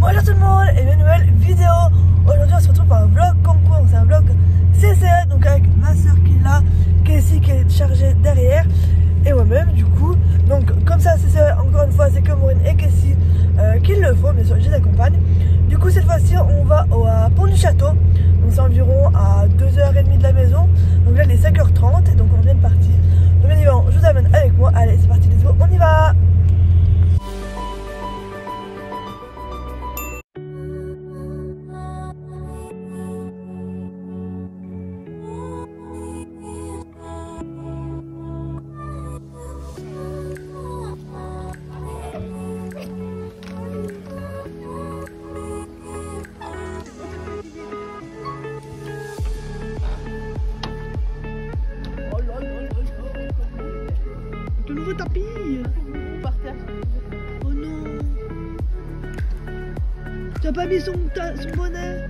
Bonjour tout le monde et une nouvelle vidéo. Aujourd'hui on se retrouve pour un vlog concours, c'est un vlog CCE, donc avec ma soeur qui est là, Casey qui est chargée derrière et moi-même du coup. Donc comme ça CCE, encore une fois c'est que Maureen et Casey qui le font, bien sûr je les accompagne. Du coup cette fois-ci on va à Pont du Château, donc c'est environ à 2h30 de la maison. Donc là il est 5h30 et donc on vient de partir. Donc bien évidemment je vous amène avec moi, allez c'est parti, let's go, on y va. Le nouveau tapis par terre. Oh non. Tu as pas mis son bonnet.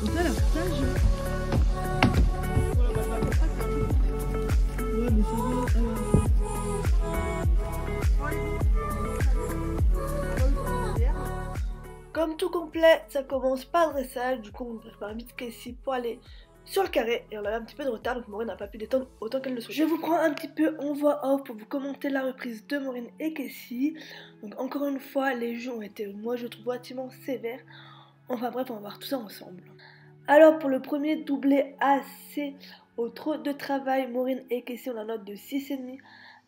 Ça a l'air sage. Ouais mais ça va. Comme tout complet, ça commence par le dressage. Du coup on prépare vite Casey pour aller sur le carré et on avait un petit peu de retard donc Maureen n'a pas pu détendre autant qu'elle le souhaitait. Je vous prends un petit peu en voix off pour vous commenter la reprise de Maureen et Casey. Donc encore une fois les jeux ont été, moi je trouve, relativement sévères. Enfin bref, on va voir tout ça ensemble. Alors pour le premier doublé AC au trop de travail, Maureen et Casey ont la note de 6,5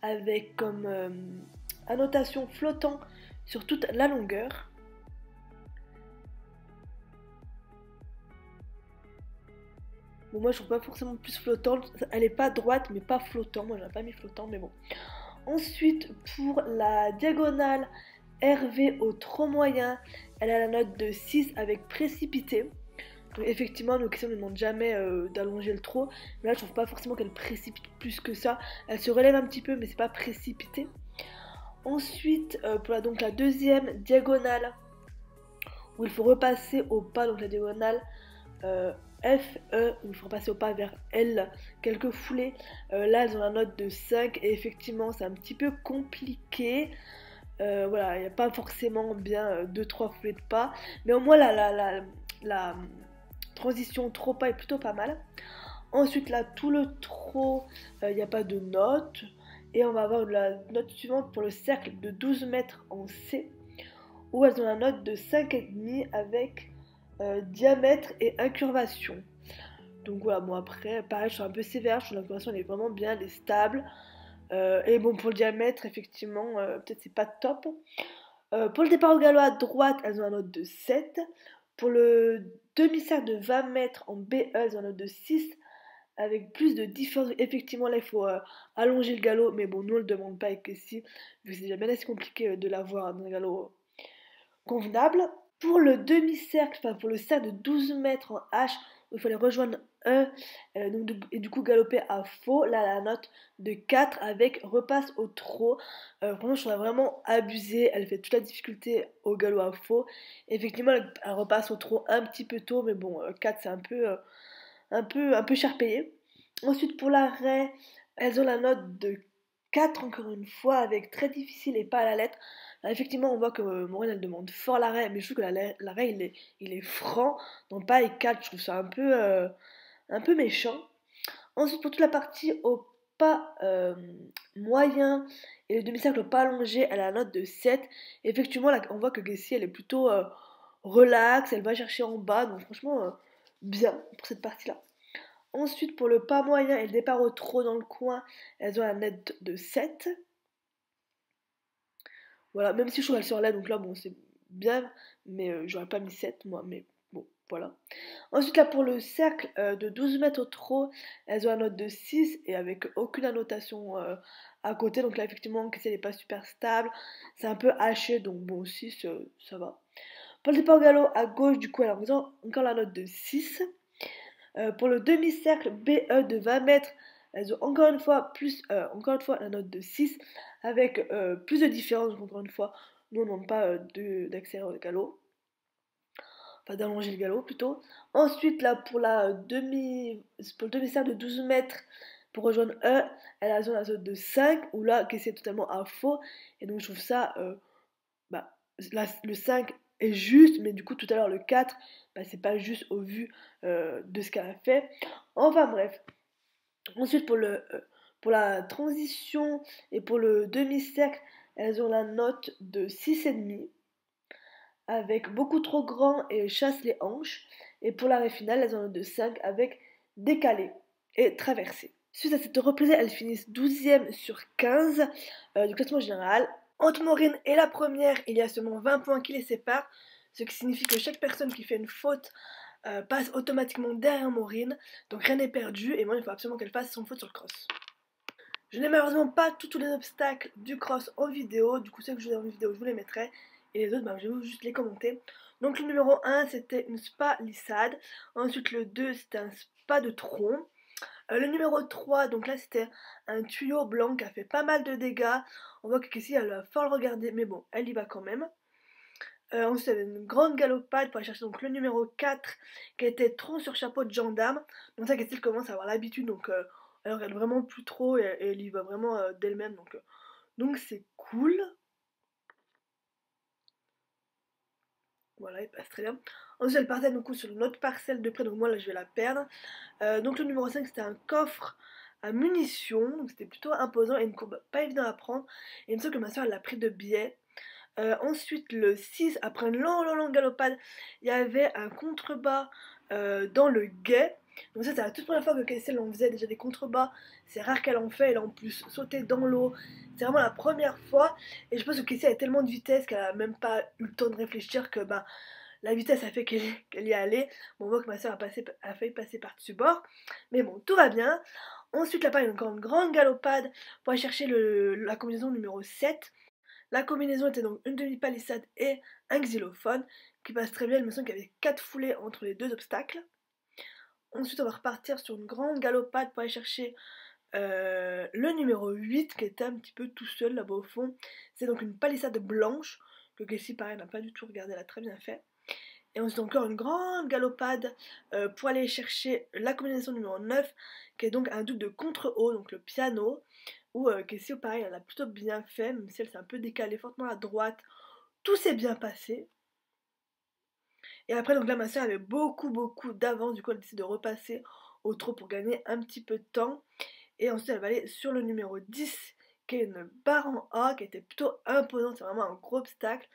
avec comme annotation flottant sur toute la longueur. Bon, moi je trouve pas forcément plus flottante, elle est pas droite mais pas flottant, moi j'aurais pas mis flottant mais bon. Ensuite pour la diagonale RV au trop moyen, elle a la note de 6 avec précipité. Donc effectivement nos questions ne demandent jamais d'allonger le trop, mais là je trouve pas forcément qu'elle précipite plus que ça, elle se relève un petit peu mais c'est pas précipité. Ensuite pour la deuxième diagonale où il faut repasser au pas, donc la diagonale F, E, où il faut passer au pas vers L, quelques foulées. Là, elles ont la note de 5 et effectivement, c'est un petit peu compliqué. Voilà, il n'y a pas forcément bien 2-3 foulées de pas, mais au moins la transition trop pas est plutôt pas mal. Ensuite, là, tout le trop, il n'y a pas de note. Et on va avoir la note suivante pour le cercle de 12 mètres en C, où elles ont la note de 5,5 avec diamètre et incurvation. Donc voilà, bon après, pareil, je suis un peu sévère, je trouve l'incurvation elle est vraiment bien, elle est stable. Et bon, pour le diamètre, effectivement, peut-être c'est pas top. Pour le départ au galop à droite, elles ont la note de 7. Pour le demi-cercle de 20 mètres en BE, elles ont la note de 6. Avec plus de différence, effectivement là il faut allonger le galop, mais bon, nous on le demande pas avec Casey, vu que c'est déjà bien assez compliqué de l'avoir dans un galop convenable. Pour le demi-cercle, enfin pour le cercle de 12 mètres en H, où il fallait rejoindre 1 et du coup galoper à faux, là la note de 4 avec repasse au trot. Franchement je trouve vraiment abusée, elle fait toute la difficulté au galop à faux. Effectivement elle repasse au trot un petit peu tôt, mais bon 4 c'est un peu cher payé. Ensuite pour l'arrêt, elles ont la note de 4 encore une fois avec très difficile et pas à la lettre. Là, effectivement on voit que Maureen elle demande fort l'arrêt, mais je trouve que l'arrêt il est franc, non pas et 4, je trouve ça un peu méchant. Ensuite pour toute la partie au pas moyen et le demi-cercle pas allongé, elle a la note de 7. Effectivement là, on voit que Casey elle est plutôt relax, elle va chercher en bas, donc franchement bien pour cette partie là. Ensuite pour le pas moyen et le départ au trot dans le coin, elles ont la note de 7. Voilà, même si je trouve qu'elle sort là, donc là bon c'est bien, mais j'aurais pas mis 7 moi, mais bon voilà. Ensuite là pour le cercle de 12 mètres au trot, elles ont la note de 6 et avec aucune annotation à côté, donc là effectivement que elle n'est pas super stable, c'est un peu haché, donc bon 6 ça va. Pour le départ au galop à gauche, du coup elle a encore la note de 6. Pour le demi-cercle BE de 20 mètres, elles ont encore une fois la note de 6 avec plus de différence, donc encore une fois, nous on ne demande pas d'accélérer au galop, enfin d'allonger le galop plutôt. Ensuite là pour le demi-cercle de 12 mètres, Pour rejoindre E, elle a la zone de 5, où là, Casey est totalement à faux. Et donc je trouve ça, bah, le 5 est juste, mais du coup tout à l'heure le 4, bah, c'est pas juste au vu de ce qu'elle a fait. Enfin bref. Ensuite pour la transition et pour le demi-cercle, elles ont la note de 6,5 avec beaucoup trop grand et chasse les hanches. Et pour l'arrêt final, elles ont une de 5 avec décalé et traversé. Suite à cette reprise, elles finissent 12e sur 15 du classement général. Entre Maureen et la première, il y a seulement 20 points qui les séparent, ce qui signifie que chaque personne qui fait une faute passe automatiquement derrière Maureen, donc rien n'est perdu, et moi il faut absolument qu'elle fasse son faute sur le cross. Je n'ai malheureusement pas tous les obstacles du cross en vidéo, du coup ceux que je vous ai en vidéo je vous les mettrai, et les autres je vais juste les commenter. Donc le numéro 1 c'était une spa lissade, ensuite le 2 c'était un spa de tronc, le numéro 3 donc là c'était un tuyau blanc qui a fait pas mal de dégâts, on voit qu'ici elle va fort le regarder mais bon elle y va quand même. Ensuite il y avait une grande galopade pour aller chercher donc le numéro 4 qui était tronc sur chapeau de gendarme, donc ça qu'elle commence à avoir l'habitude donc elle regarde vraiment plus trop et elle y va vraiment d'elle-même donc c'est cool. Voilà, il passe très bien. Ensuite elle partait du coup sur une autre parcelle de près, donc moi là je vais la perdre. Donc le numéro 5 c'était un coffre à munitions, donc c'était plutôt imposant et une courbe pas évidente à prendre. Et il me semble que ma soeur elle l'a pris de biais. Ensuite le 6, après une longue galopade, il y avait un contrebas dans le guet. Donc ça c'est la toute première fois que Kessel en faisait déjà des contrebas. C'est rare qu'elle en fait, elle a en plus sauté dans l'eau. C'est vraiment la première fois. Et je pense que Kessel a tellement de vitesse qu'elle a même pas eu le temps de réfléchir que bah la vitesse a fait qu'elle y est allée. Bon, on voit que ma soeur a failli passer par-dessus bord. Mais bon, tout va bien. Ensuite là-bas il y a encore une grande galopade pour aller chercher la combinaison numéro 7. La combinaison était donc une demi-palissade et un xylophone, qui passe très bien, il me semble qu'il y avait 4 foulées entre les deux obstacles. Ensuite on va repartir sur une grande galopade pour aller chercher le numéro 8, qui était un petit peu tout seul là-bas au fond. C'est donc une palissade blanche, que Casey pareil n'a pas du tout regardé, elle a très bien fait. Et ensuite encore une grande galopade pour aller chercher la combinaison numéro 9, qui est donc un double de contre-haut, donc le piano, où Casey pareil elle a plutôt bien fait, même si elle s'est un peu décalée fortement à droite, tout s'est bien passé. Et après donc là ma soeur avait beaucoup d'avance, du coup elle décide de repasser au trot pour gagner un petit peu de temps. Et ensuite elle va aller sur le numéro 10, qui est une barre en A, qui était plutôt imposante, c'est vraiment un gros obstacle.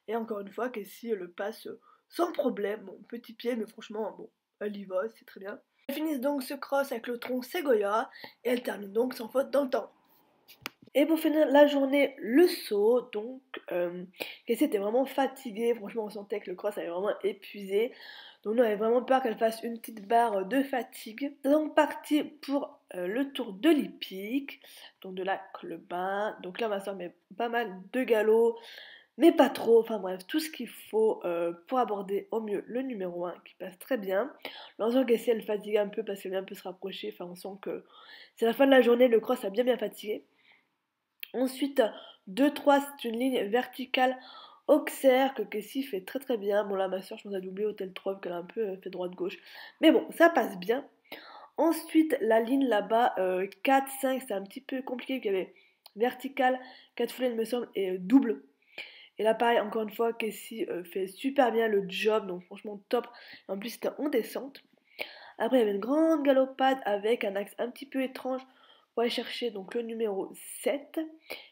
Et encore une fois, Casey le passe sans problème, bon petit pied mais franchement bon, elle y va, c'est très bien. Elles finissent donc ce cross avec le tronc Segoya, et elle termine donc sans faute dans le temps. Et pour finir la journée, le saut, donc Casey était vraiment fatiguée, franchement on sentait que le cross avait vraiment épuisé. Donc nous on avait vraiment peur qu'elle fasse une petite barre de fatigue. C'est donc parti pour le tour de l'hippique, donc de la Clubin. Donc là ma soeur met pas mal de galop, mais pas trop, enfin bref, tout ce qu'il faut pour aborder au mieux le numéro 1 qui passe très bien. L'ensemble Casey elle fatigue un peu parce qu'elle vient un peu se rapprocher, enfin on sent que c'est la fin de la journée, le cross a bien fatigué. Ensuite, 2-3, c'est une ligne verticale Auxerre que Casey fait très bien. Bon là ma soeur je pense a doublé Hôtel 3 qu'elle a un peu fait droite-gauche. Mais bon, ça passe bien. Ensuite, la ligne là-bas, 4-5, c'est un petit peu compliqué, qu'il y avait verticale, 4 foulées il me semble, et double. Et là pareil, encore une fois, Casey fait super bien le job, donc franchement top. En plus c'était en descente. Après il y avait une grande galopade avec un axe un petit peu étrange pour aller chercher donc le numéro 7.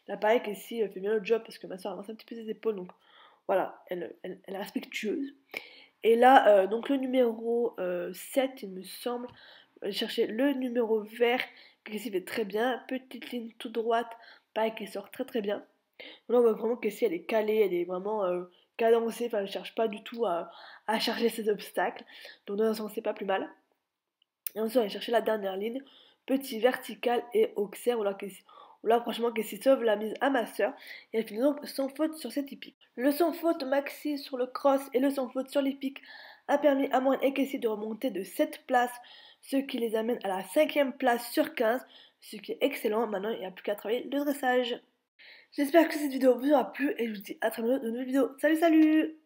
Là pareil Casey fait bien le job parce que ma soeur avance un petit peu ses épaules, donc voilà, elle est respectueuse. Et là, donc le numéro 7, il me semble, chercher le numéro vert, qui fait très bien, petite ligne toute droite, pareil, qui sort très bien. Là, on voit vraiment que si elle est calée, elle est vraiment cadencée, enfin, elle ne cherche pas du tout à charger ses obstacles. Donc, dans un sens, c'est pas plus mal. Et ensuite, on va chercher la dernière ligne, petit vertical et Auxerre, où là franchement, Casey sauve la mise à ma soeur, et elle finit donc sans faute sur cette hippique. Le sans faute maxi sur le cross et le sans faute sur l'hippique a permis à Moine et Casey de remonter de 7 places, ce qui les amène à la 5e place sur 15, ce qui est excellent. Maintenant, il n'y a plus qu'à travailler le dressage. J'espère que cette vidéo vous aura plu et je vous dis à très bientôt dans une nouvelle vidéo. Salut